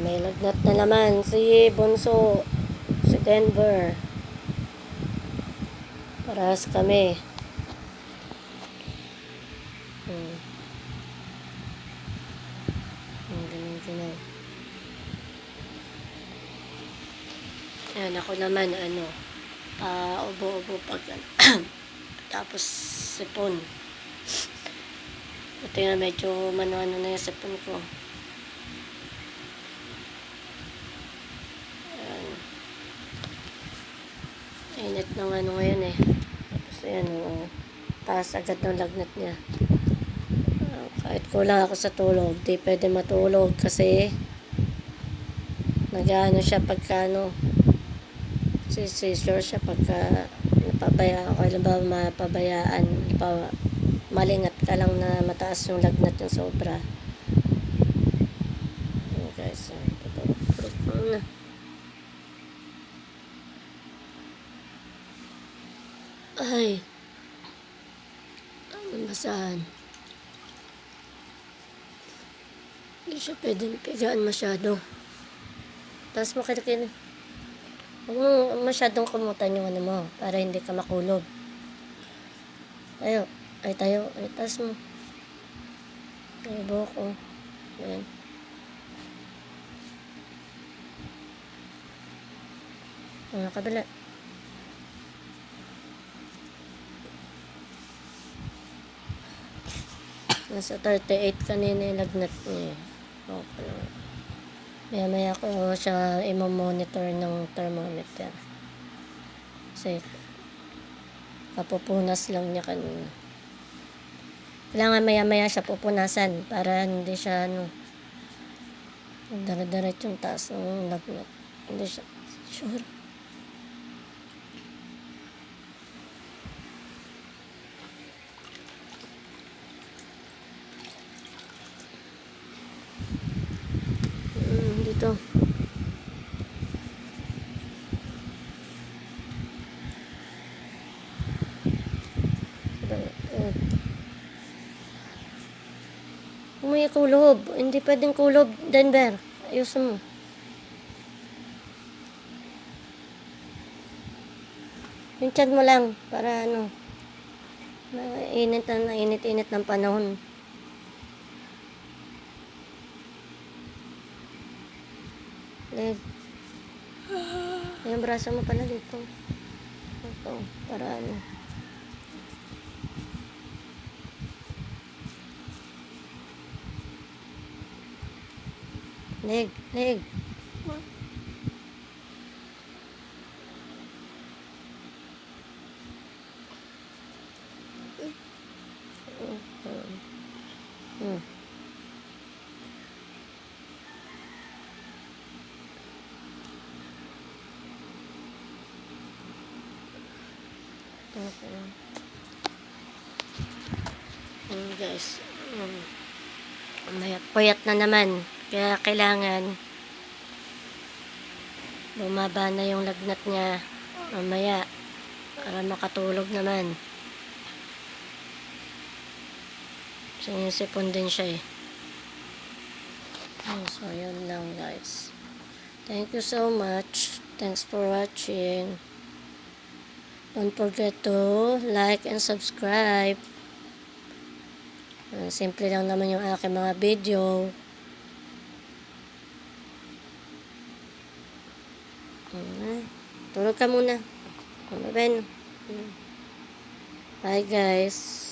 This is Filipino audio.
May lagnat na naman si Bunso, si Denver. Parehas kami. Ganun. Ayan, ako naman, ubo-ubo pag, tapos sipon. Buti nga medyo mano-ano na yung sipon ko. Ayan. Init ng ano ngayon eh. Tapos ayan, taas agad ng lagnat niya. Kahit kulang ako sa tulog, di pwede matulog kasi nag-ano siya pagka sure siya pagka napabayaan, kailan ba mapabayaan, malingat ka lang na mataas yung lagnat yung sobra. Okay, so tutulog muna. Ay, ang basahan. Hindi siya pwedeng pigaan masyado. Tapos makikinig. Huwag mo masyadong kumutan yung ano mo para hindi ka makulog. Tayo. Tayo. Taas mo. Ay, buhok ko. Ayan. Ang kabila. Nasa 38 kanina yung lagnat niya. Okay. Maya ko siya i-monitor ng thermometer. Kasi kapupunas lang niya kanina. Kailangan maya siya pupunasan para hindi siya dara-darat yung taas ng lagnat. Hindi siya sure. Dito. May kulob. Hindi pwedeng kulob, Denver. Ayusin mo. Yung tiyan mo lang para init ng panahon. Leg. Yung braso mo pala dito. Ito, para Leg. Okay. Guys, payat na naman. Kaya kailangan bumaba na yung lagnat niya mamaya para makatulog naman. Sinisipon din siya eh. So, yun lang guys. Thank you so much. Thanks for watching. Don't forget to like and subscribe. Simple lang naman yung aking mga video. Tulog ka muna. Bye guys.